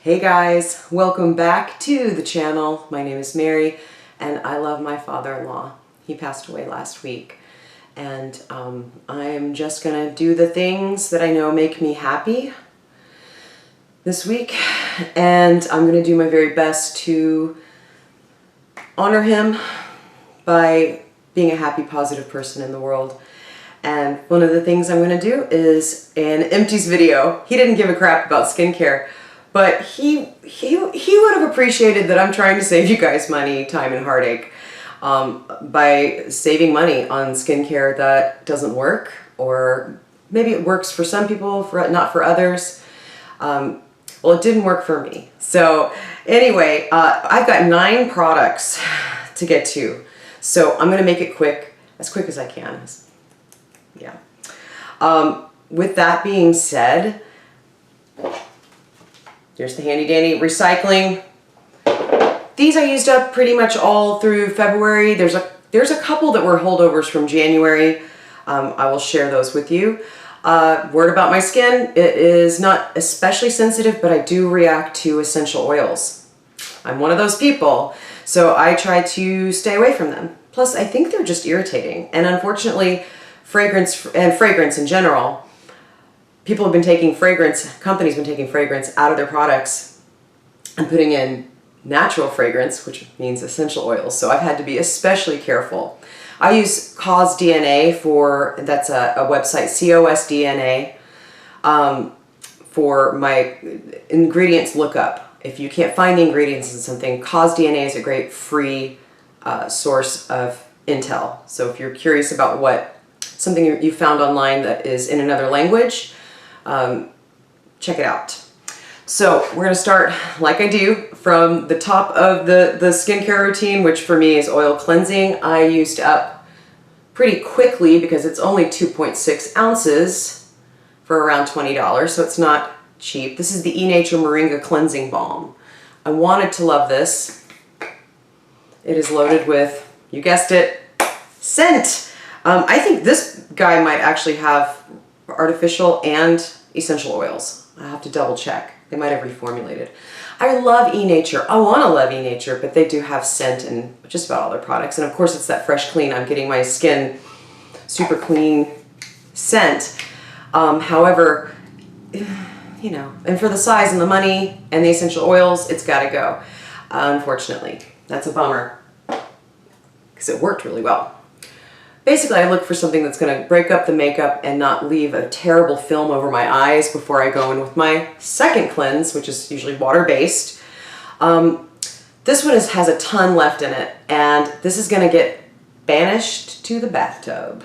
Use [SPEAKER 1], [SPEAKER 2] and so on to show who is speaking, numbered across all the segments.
[SPEAKER 1] Hey guys, welcome back to the channel. My name is Mary and I love my father-in-law. He passed away last week and I'm just gonna do the things that I know make me happy this week, and I'm gonna do my very best to honor him by being a happy, positive person in the world. And one of the things I'm gonna do is an Empties video. He didn't give a crap about skincare, but he would have appreciated that I'm trying to save you guys money, time, and heartache by saving money on skincare that doesn't work, or maybe it works for some people, not for others. Well, it didn't work for me. So anyway, I've got 9 products to get to. So I'm gonna make it quick, as quick as I can. Yeah. With that being said, here's the handy dandy recycling. These I used up pretty much all through February. There's a couple that were holdovers from January. I will share those with you. Word about my skin, it is not especially sensitive, but I do react to essential oils. I'm one of those people, so I try to stay away from them. Plus, I think they're just irritating. And unfortunately, fragrance in general, companies have been taking fragrance out of their products and putting in natural fragrance, which means essential oils. So I've had to be especially careful. I use Cause DNA that's a website, COSDNA, for my ingredients lookup. If you can't find the ingredients in something, Cause DNA is a great free source of intel. So if you're curious about something you found online that is in another language, check it out. So we're going to start, like I do, from the top of the skincare routine, which for me is oil cleansing. I used up pretty quickly because it's only 2.6 ounces for around $20, so it's not cheap. This is the eNature Moringa Cleansing Balm. I wanted to love this. It is loaded with, you guessed it, scent. I think this guy might actually have artificial and essential oils. I have to double check. They might have reformulated. I love eNature. I want to love eNature, but they do have scent in just about all their products. And of course, it's that fresh clean. I'm getting my skin super clean scent. However, you know, and for the size and the money and the essential oils, it's got to go. Unfortunately, that's a bummer because it worked really well. Basically, I look for something that's going to break up the makeup and not leave a terrible film over my eyes before I go in with my second cleanse, which is usually water-based. This one has a ton left in it, and this is going to get banished to the bathtub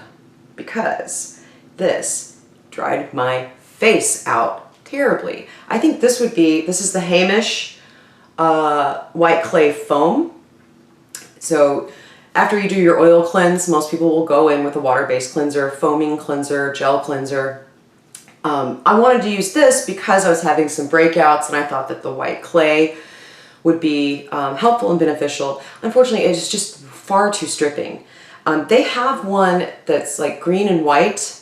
[SPEAKER 1] because this dried my face out terribly. I think this is the Hamish white clay foam. So after you do your oil cleanse, most people will go in with a water-based cleanser, foaming cleanser, gel cleanser. I wanted to use this because I was having some breakouts and I thought that the white clay would be helpful and beneficial. Unfortunately, it is just far too stripping. They have one that's like green and white.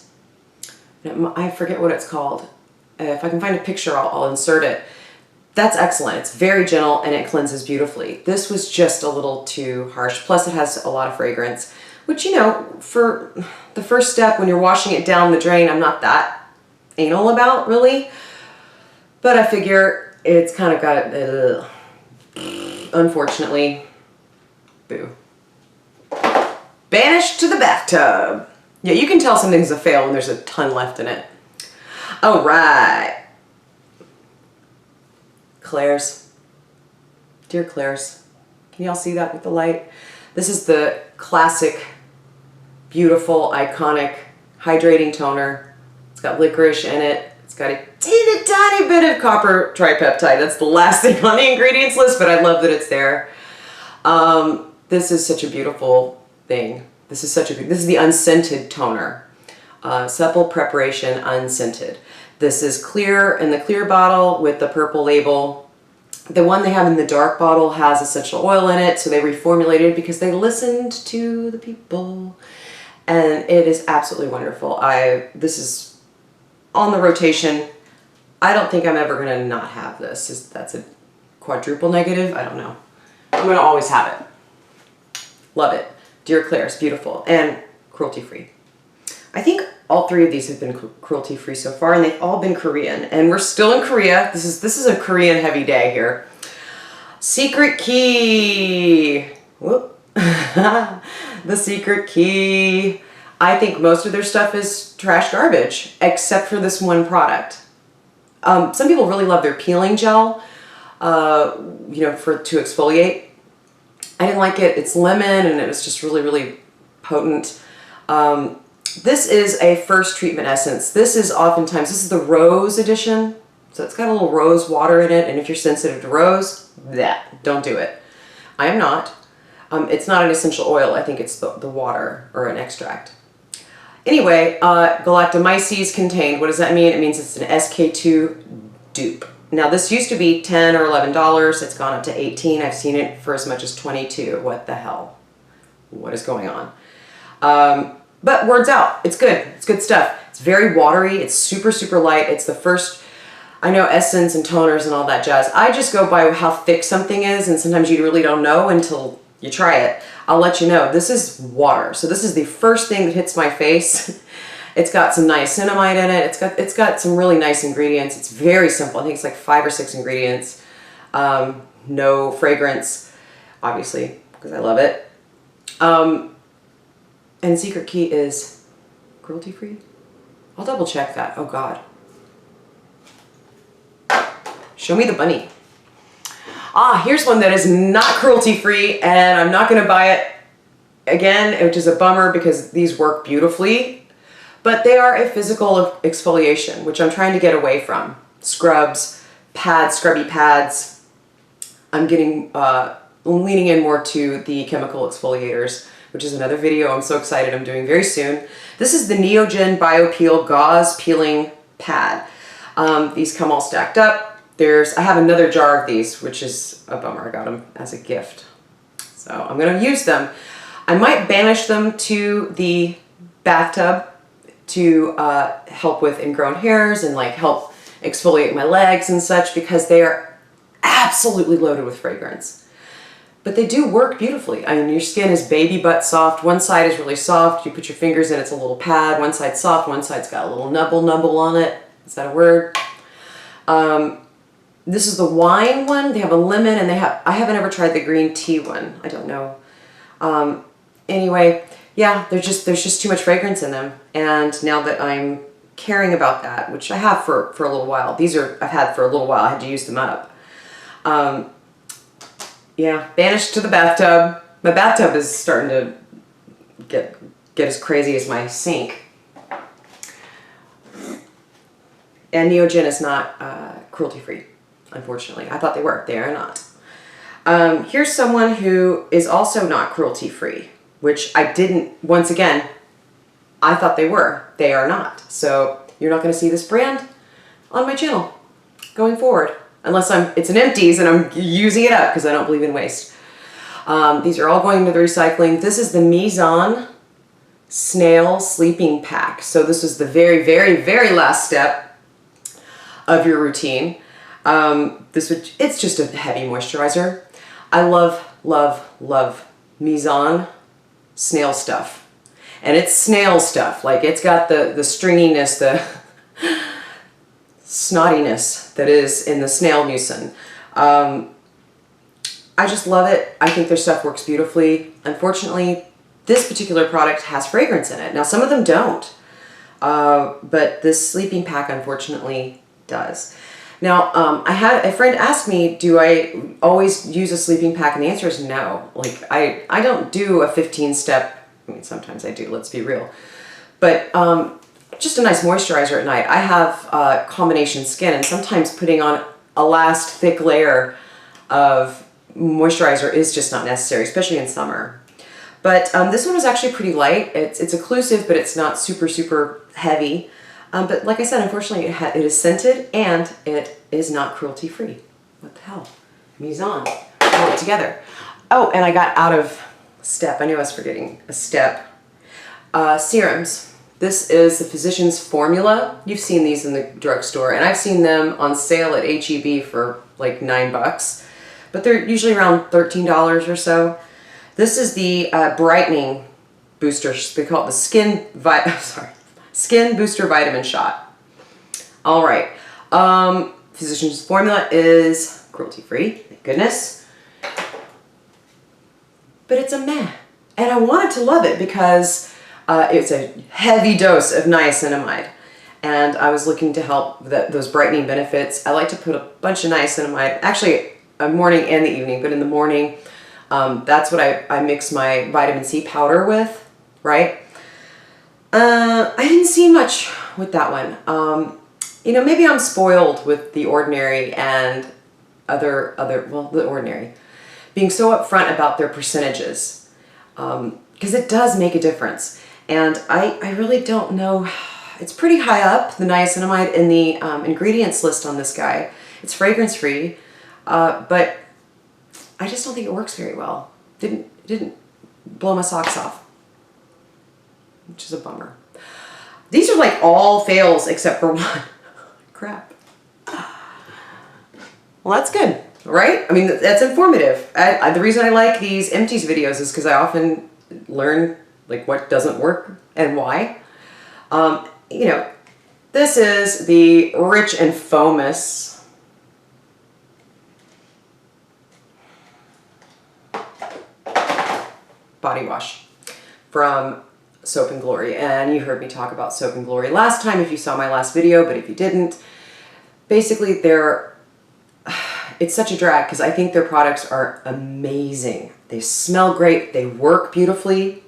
[SPEAKER 1] I forget what it's called. If I can find a picture, I'll insert it. That's excellent. It's very gentle and it cleanses beautifully. This was just a little too harsh. Plus it has a lot of fragrance, which, you know, for the first step when you're washing it down the drain, I'm not that anal about really, but I figure it's kind of got, unfortunately, boo. Banished to the bathtub. Yeah, you can tell something's a fail when there's a ton left in it. All right. Claire's. Dear Claire's. Can y'all see that with the light? This is the classic, beautiful, iconic, hydrating toner. It's got licorice in it. It's got a teeny tiny bit of copper tripeptide. That's the last thing on the ingredients list, but I love that it's there. This is such a beautiful thing. This is the unscented toner. Supple preparation, unscented. This is clear in the clear bottle with the purple label. The one they have in the dark bottle has essential oil in it, so they reformulated because they listened to the people. And it is absolutely wonderful. This is on the rotation I don't think I'm ever gonna not have this. That's a quadruple negative? I don't know. I'm gonna always have it. Love it. Dear Claire, it's beautiful and cruelty-free. I think all three of these have been cruelty-free so far, and they've all been Korean. And we're still in Korea. This is a Korean heavy day here. Secret Key. Whoop. The Secret Key. I think most of their stuff is trash garbage, except for this one product. Some people really love their peeling gel, you know, to exfoliate. I didn't like it. It's lemon, and it was just really, really potent. This is a first treatment essence. This is the rose edition. So it's got a little rose water in it, and if you're sensitive to rose, don't do it. I am not. It's not an essential oil. I think it's the water or an extract. Anyway, galactomyces contained. What does that mean? It means it's an SK2 dupe. Now this used to be $10 or $11. It's gone up to $18. I've seen it for as much as $22. What the hell? What is going on? But word's out. It's good. It's good stuff. It's very watery. It's super, super light. It's the first, I know essence and toners and all that jazz. I just go by how thick something is, and sometimes you really don't know until you try it. I'll let you know. This is water. So this is the first thing that hits my face. It's got some niacinamide in it. It's got some really nice ingredients. It's very simple. I think it's like 5 or 6 ingredients. No fragrance, obviously, because I love it. And Secret Key is cruelty-free? I'll double check that. Oh God. Show me the bunny. Ah, here's one that is not cruelty-free, and I'm not gonna buy it again, which is a bummer because these work beautifully, but they are a physical exfoliation, which I'm trying to get away from. Scrubs, pads, scrubby pads. I'm leaning in more to the chemical exfoliators, which is another video I'm so excited I'm doing very soon. This is the Neogen BioPeel Gauze Peeling Pad. These come all stacked up. I have another jar of these, which is a bummer. I got them as a gift. So I'm gonna use them. I might banish them to the bathtub to help with ingrown hairs and like help exfoliate my legs and such, because they are absolutely loaded with fragrance. But they do work beautifully. I mean, your skin is baby butt soft. One side is really soft. You put your fingers in, it's a little pad. One side's soft, one side's got a little nubble on it. Is that a word? This is the wine one. They have a lemon, and I haven't ever tried the green tea one. I don't know. Anyway, yeah, there's just too much fragrance in them. And now that I'm caring about that, which I have for a little while. I've had for a little while. I had to use them up. Yeah, banished to the bathtub. My bathtub is starting to get as crazy as my sink. And Neogen is not cruelty-free, unfortunately. I thought they were. They are not. Here's someone who is also not cruelty-free, which I didn't, once again, I thought they were. They are not. So you're not going to see this brand on my channel going forward. Unless it's an Empties and I'm using it up because I don't believe in waste. These are all going to the recycling. This is the Meson Snail Sleeping Pack. So this is the very, very, very last step of your routine. It's just a heavy moisturizer. I love, love, love Meson snail stuff. And it's snail stuff. Like, it's got the stringiness, the snottiness that is in the snail mucin. I just love it. I think their stuff works beautifully. Unfortunately, this particular product has fragrance in it. Now, some of them don't. But this sleeping pack, unfortunately, does. Now, I had a friend ask me, do I always use a sleeping pack? And the answer is no. Like, I don't do a 15-step, I mean, sometimes I do, let's be real. But just a nice moisturizer at night. I have combination skin, and sometimes putting on a last thick layer of moisturizer is just not necessary, especially in summer. But this one was actually pretty light. It's occlusive, but it's not super, super heavy. But like I said, unfortunately, it is scented, and it is not cruelty-free. What the hell? Meson. All it together. Oh, and I got out of step. I knew I was forgetting a step. Serums. This is the Physicians Formula. You've seen these in the drugstore, and I've seen them on sale at HEB for like $9, but they're usually around $13 or so. This is the brightening booster. They call it the Skin Booster Vitamin Shot. All right. Physicians Formula is cruelty-free, thank goodness. But it's a meh. And I wanted to love it because it's a heavy dose of niacinamide. And I was looking to help those brightening benefits. I like to put a bunch of niacinamide, actually a morning and the evening, but in the morning, that's what I mix my vitamin C powder with, right? I didn't see much with that one. You know, maybe I'm spoiled with The Ordinary and The Ordinary, being so upfront about their percentages, because it does make a difference. And I really don't know, it's pretty high up, the niacinamide, in the ingredients list on this guy. It's fragrance free, but I just don't think it works very well. Didn't blow my socks off, which is a bummer. These are like all fails except for one. Crap. Well, that's good, right? I mean, that's informative. The reason I like these Empties videos is because I often learn like what doesn't work and why. You know, this is the Rich and Famous body wash from Soap and Glory. And you heard me talk about Soap and Glory last time if you saw my last video, but if you didn't, basically it's such a drag because I think their products are amazing. They smell great, they work beautifully,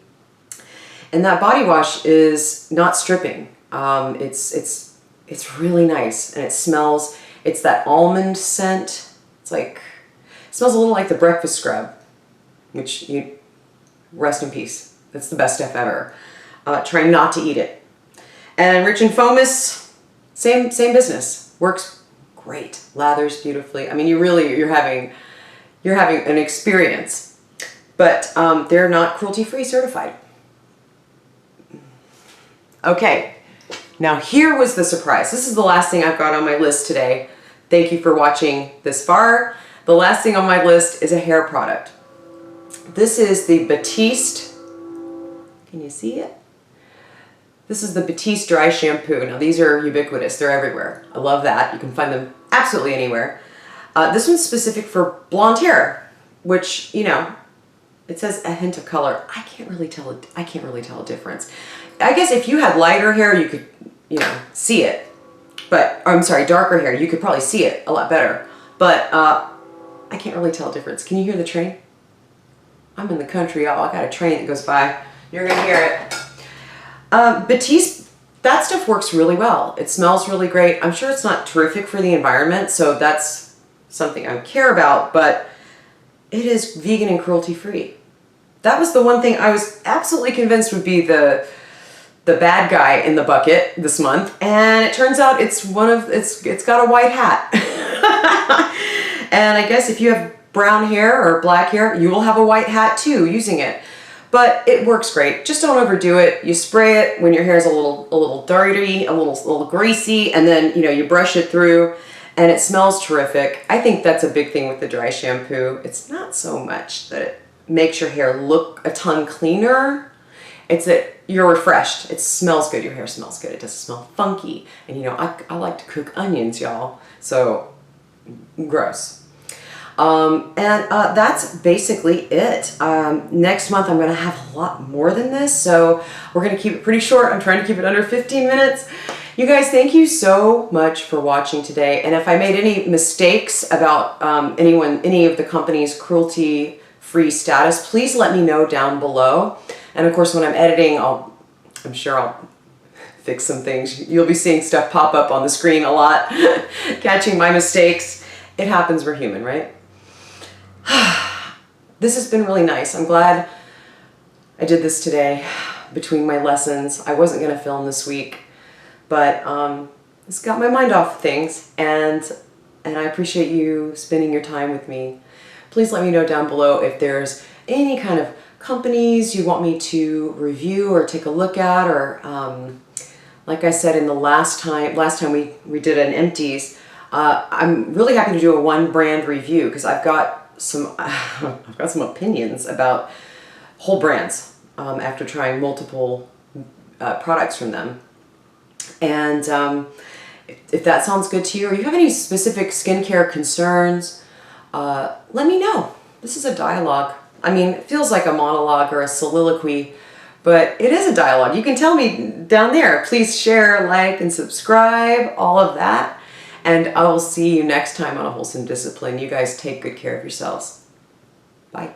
[SPEAKER 1] and that body wash is not stripping. It's really nice, and it smells, it's that almond scent. It's like, it smells a little like the breakfast scrub, which you rest in peace. That's the best stuff ever. Try not to eat it. And Rich and Famous, same business. Works great. Lathers beautifully. I mean, you're having an experience. But they're not cruelty-free certified. Okay. Now here was the surprise. This is the last thing I've got on my list today. Thank you for watching this far. The last thing on my list is a hair product. This is the Batiste. Can you see it? This is the Batiste Dry Shampoo. Now these are ubiquitous. They're everywhere. I love that. You can find them absolutely anywhere. This one's specific for blonde hair, which, you know, it says a hint of color. I can't really tell a difference. I guess if you had lighter hair, you could, you know, see it. But, I'm sorry, darker hair, you could probably see it a lot better. But I can't really tell a difference. Can you hear the train? I'm in the country, y'all. I got a train that goes by. You're gonna hear it. Batiste, that stuff works really well. It smells really great. I'm sure it's not terrific for the environment, so that's something I care about, but it is vegan and cruelty-free. That was the one thing I was absolutely convinced would be the bad guy in the bucket this month, and it turns out it's got a white hat. And I guess if you have brown hair or black hair, you will have a white hat too using it. But it works great. Just don't overdo it. You spray it when your hair is a little dirty, a little greasy, and then, you know, you brush it through, and it smells terrific. I think that's a big thing with the dry shampoo. It's not so much that it makes your hair look a ton cleaner. It's that you're refreshed. It smells good. Your hair smells good. It doesn't smell funky. And, you know, I like to cook onions, y'all. So, gross. That's basically it. Next month I'm going to have a lot more than this, so we're going to keep it pretty short. I'm trying to keep it under 15 minutes. You guys, thank you so much for watching today. And if I made any mistakes about any of the company's cruelty-free status, please let me know down below. And of course, when I'm editing, I'm sure I'll fix some things. You'll be seeing stuff pop up on the screen a lot, catching my mistakes. It happens, we're human, right? This has been really nice. I'm glad I did this today between my lessons. I wasn't going to film this week, but it's got my mind off things, and I appreciate you spending your time with me. Please let me know down below if there's any kind of companies you want me to review or take a look at, or Like I said in the last time we did an Empties, I'm really happy to do a one brand review because I've got some I've got some opinions about whole brands after trying multiple products from them. And if that sounds good to you, or you have any specific skincare concerns, let me know. This is a dialogue. I mean, it feels like a monologue or a soliloquy, but it is a dialogue. You can tell me down there. Please share, like, and subscribe, all of that. And I will see you next time on A Wholesome Discipline. You guys take good care of yourselves. Bye.